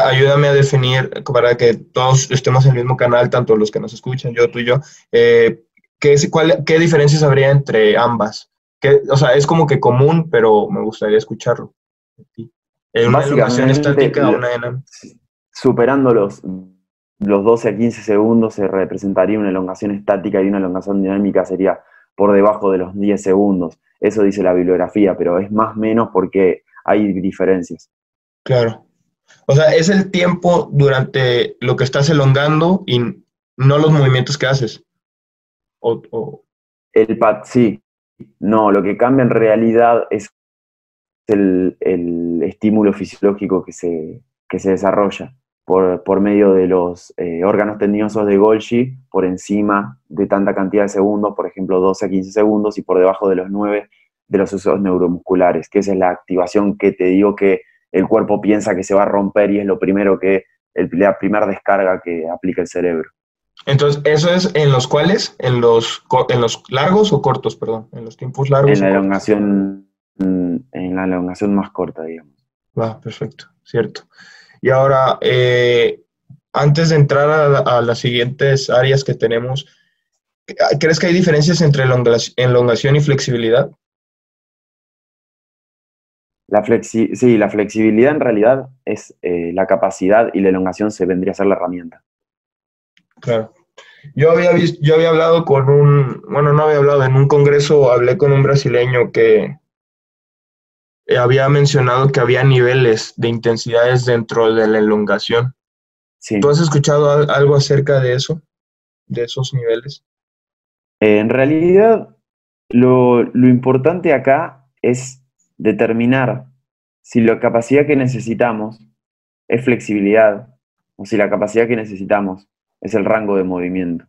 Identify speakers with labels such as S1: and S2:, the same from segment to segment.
S1: ayúdame a definir, para que todos estemos en el mismo canal, tanto los que nos escuchan, yo, tú y yo, ¿qué diferencias habría entre ambas? O sea, es como que común, pero me gustaría escucharlo. Una elongación
S2: Básicamente,
S1: estática, una dinámica.
S2: superando los 12 a 15 segundos se representaría una elongación estática y una elongación dinámica sería por debajo de los 10 segundos. Eso dice la bibliografía, pero es más o menos porque hay diferencias.
S1: Claro. O sea, es el tiempo durante lo que estás elongando y no los movimientos que haces.
S2: El pad, sí. No, lo que cambia en realidad es el estímulo fisiológico que se desarrolla por medio de los órganos tendinosos de Golgi por encima de tanta cantidad de segundos, por ejemplo 12 a 15 segundos, y por debajo de los 9 de los usos neuromusculares, que esa es la activación que te digo que el cuerpo piensa que se va a romper y es lo primero la primera descarga que aplica el cerebro.
S1: Entonces, ¿eso es en los cuales? ¿En los largos o cortos, perdón? ¿En los tiempos largos
S2: en la
S1: o
S2: elongación, en la elongación más corta, digamos.
S1: Va, perfecto, cierto. Y ahora, antes de entrar a las siguientes áreas que tenemos, ¿crees que hay diferencias entre elongación y flexibilidad?
S2: Sí, la flexibilidad en realidad es la capacidad y la elongación se vendría a ser la herramienta.
S1: Claro. Yo había hablado no había hablado, en un congreso hablé con un brasileño que había mencionado que había niveles de intensidades dentro de la elongación.
S2: Sí.
S1: ¿Tú has escuchado algo acerca de eso, de esos niveles?
S2: En realidad, lo importante acá es determinar si la capacidad que necesitamos es flexibilidad o si la capacidad que necesitamos es el rango de movimiento.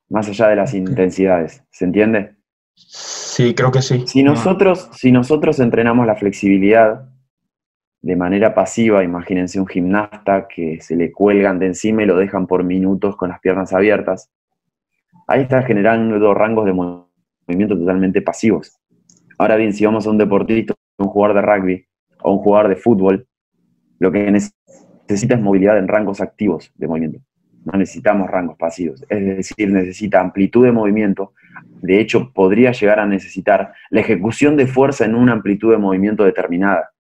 S2: Más allá de las intensidades, ¿se entiende?
S1: Sí, creo que sí.
S2: Si nosotros entrenamos la flexibilidad de manera pasiva, imagínense un gimnasta que se le cuelgan de encima y lo dejan por minutos con las piernas abiertas, ahí está generando rangos de movimiento totalmente pasivos. Ahora bien, si vamos a un deportista, un jugador de rugby o un jugador de fútbol, lo que necesita es movilidad en rangos activos de movimiento. No necesitamos rangos pasivos, es decir, necesita amplitud de movimiento. De hecho, podría llegar a necesitar la ejecución de fuerza en una amplitud de movimiento determinada.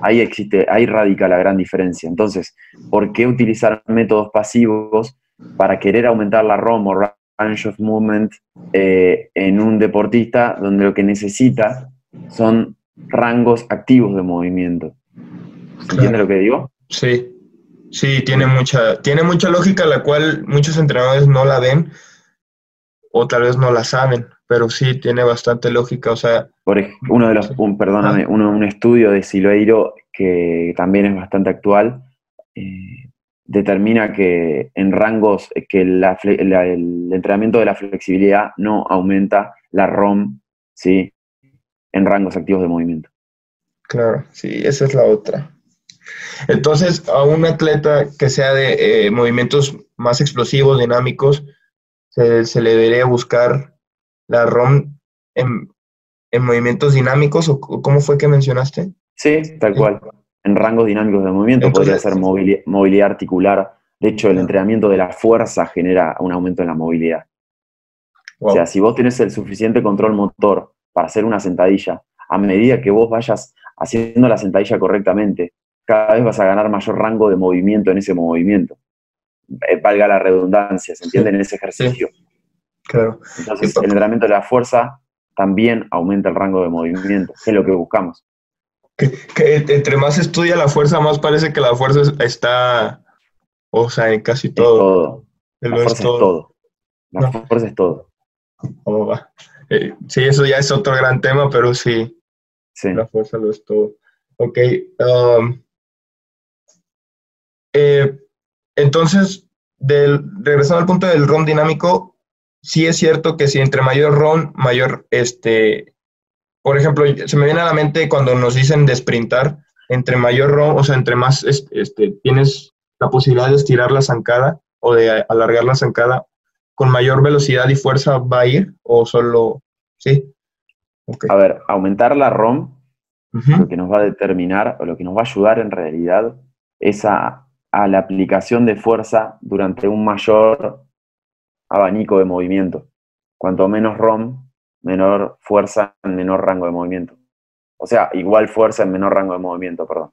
S2: Ahí radica la gran diferencia. Entonces, ¿por qué utilizar métodos pasivos para querer aumentar la ROM o range of movement en un deportista donde lo que necesita son rangos activos de movimiento? ¿Se entiende lo que digo?
S1: Sí. Sí, tiene mucha lógica, la cual muchos entrenadores no la ven o tal vez no la saben, pero sí tiene bastante lógica, o sea...
S2: un estudio de Siloeiro, que también es bastante actual, determina que en rangos, que el entrenamiento de la flexibilidad no aumenta la ROM, ¿sí?, en rangos activos de movimiento.
S1: Claro, sí, esa es la otra. Entonces, a un atleta que sea de movimientos más explosivos, dinámicos, se le debería buscar la ROM en movimientos dinámicos, ¿o cómo fue que mencionaste?
S2: Sí, tal cual. En rangos dinámicos de movimiento. Entonces, podría ser movilidad articular. De hecho, el entrenamiento de la fuerza genera un aumento en la movilidad. Wow. O sea, si vos tenés el suficiente control motor para hacer una sentadilla, a medida que vos vayas haciendo la sentadilla correctamente, cada vez vas a ganar mayor rango de movimiento en ese movimiento. Valga la redundancia, ¿se entiende? En ese ejercicio.
S1: Sí. Claro.
S2: Entonces, el entrenamiento de la fuerza también aumenta el rango de movimiento, que es lo que buscamos.
S1: Que entre más estudia la fuerza, más parece que la fuerza está, o sea, en casi todo.
S2: Es todo. La fuerza es todo. La fuerza es todo.
S1: ¿Cómo va? Sí, eso ya es otro gran tema, pero sí. La fuerza lo es todo. Ok. Entonces, regresando al punto del ROM dinámico, sí es cierto que si entre mayor ROM, mayor, por ejemplo, se me viene a la mente cuando nos dicen de sprintar, entre mayor ROM, o sea, entre más tienes la posibilidad de estirar la zancada o de alargar la zancada, con mayor velocidad y fuerza va a ir, o solo, ¿sí?
S2: Okay. A ver, aumentar la ROM lo que nos va a determinar, o lo que nos va a ayudar en realidad, es a la aplicación de fuerza durante un mayor abanico de movimiento. Cuanto menos ROM, menor fuerza en menor rango de movimiento. O sea, igual fuerza en menor rango de movimiento, perdón.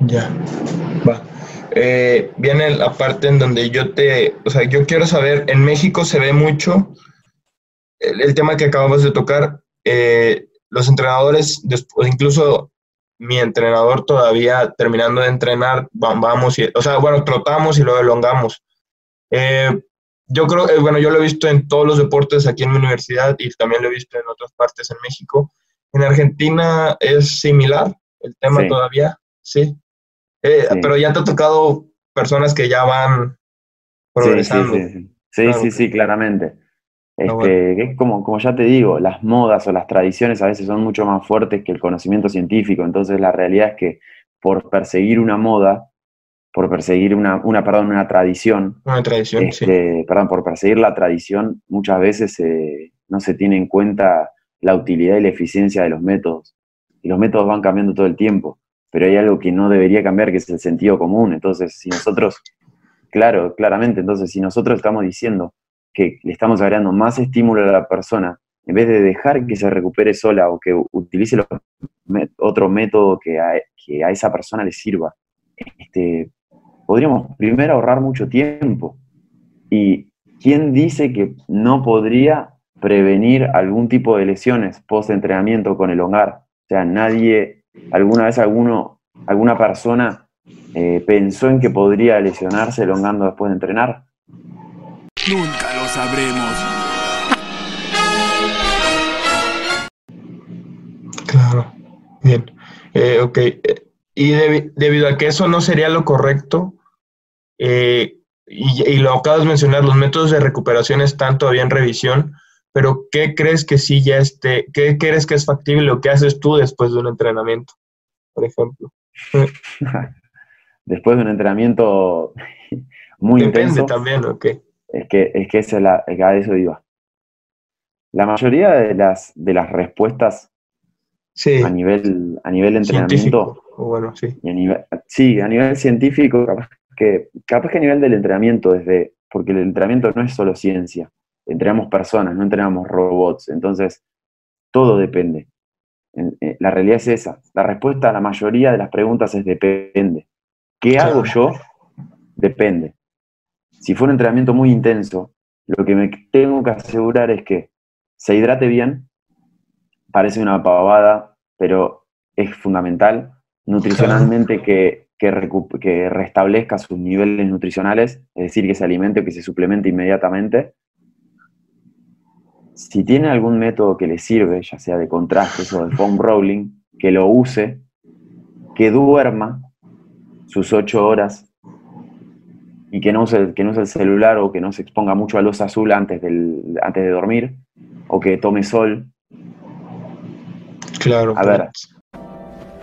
S1: Ya, va. Viene la parte en donde yo quiero saber, en México se ve mucho el tema que acabamos de tocar, los entrenadores, incluso mi entrenador todavía terminando de entrenar, trotamos y luego elongamos. Yo creo, yo lo he visto en todos los deportes aquí en mi universidad y también lo he visto en otras partes en México. En Argentina es similar el tema todavía, sí. Sí. Pero ya te ha tocado personas que ya van progresando.
S2: Sí, claramente. Bueno. Es como ya te digo, las modas o las tradiciones a veces son mucho más fuertes que el conocimiento científico. Entonces la realidad es que por perseguir una moda, por perseguir una tradición.
S1: Una tradición, sí.
S2: Por perseguir la tradición, muchas veces no se tiene en cuenta la utilidad y la eficiencia de los métodos. Y los métodos van cambiando todo el tiempo. Pero hay algo que no debería cambiar, que es el sentido común. Entonces, si nosotros, claramente, entonces, si nosotros estamos diciendo que le estamos agregando más estímulo a la persona, en vez de dejar que se recupere sola o que utilice otro método que a esa persona le sirva, podríamos primero ahorrar mucho tiempo. ¿Y quién dice que no podría prevenir algún tipo de lesiones post-entrenamiento con elongar? O sea, alguna vez alguna persona pensó en que podría lesionarse elongando después de entrenar.
S3: Nunca lo sabremos.
S1: Claro, bien. Ok. Y debido a que eso no sería lo correcto, y lo acabas de mencionar, los métodos de recuperación están todavía en revisión, pero ¿qué crees que sí ya qué crees que es factible o qué haces tú después de un entrenamiento, por ejemplo?
S2: Después de un entrenamiento muy intenso.
S1: Depende también, ¿ok?
S2: Es que a eso iba. La mayoría de las respuestas
S1: sí,
S2: a nivel de entrenamiento.
S1: Bueno, sí.
S2: Y a nivel científico, capaz que a nivel del entrenamiento, porque el entrenamiento no es solo ciencia. Entrenamos personas, no entrenamos robots. Entonces, todo depende. La realidad es esa. La respuesta a la mayoría de las preguntas es depende. ¿Qué hago yo? Depende. Si fue un entrenamiento muy intenso, lo que me tengo que asegurar es que se hidrate bien. Parece una pavada, pero es fundamental nutricionalmente que restablezca sus niveles nutricionales, es decir, que se alimente o que se suplemente inmediatamente. Si tiene algún método que le sirve, ya sea de contrastes o de foam rolling, que lo use, que duerma sus 8 horas y que no use el celular o que no se exponga mucho a luz azul antes de dormir, o que tome sol.
S1: Claro.
S2: A ver.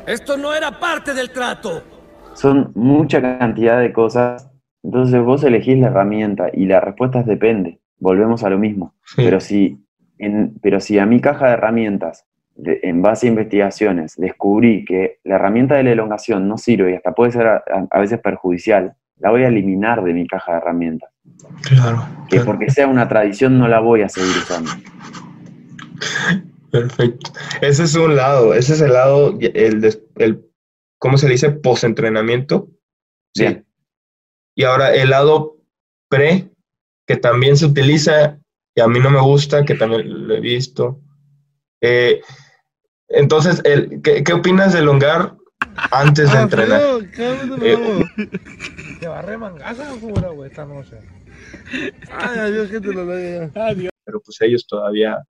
S3: Esto no era parte del trato.
S2: Son mucha cantidad de cosas. Entonces vos elegís la herramienta y la respuesta es depende. Volvemos a lo mismo. Sí. Pero si a mi caja de herramientas, en base a investigaciones, descubrí que la herramienta de la elongación no sirve y hasta puede ser a veces perjudicial, la voy a eliminar de mi caja de herramientas.
S1: Claro.
S2: Que porque sea una tradición no la voy a seguir usando.
S1: Perfecto. Ese es un lado, ese es el lado, ¿cómo se le dice? Post-entrenamiento. Sí. Bien. Y ahora el lado pre, que también se utiliza, y a mí no me gusta, que también lo he visto. Entonces, ¿qué opinas de elongar antes de entrenar?
S4: Te va a remangar seguro, güey, esta noche. Ay, adiós, que te lo diga. Adiós.
S1: Pero pues ellos todavía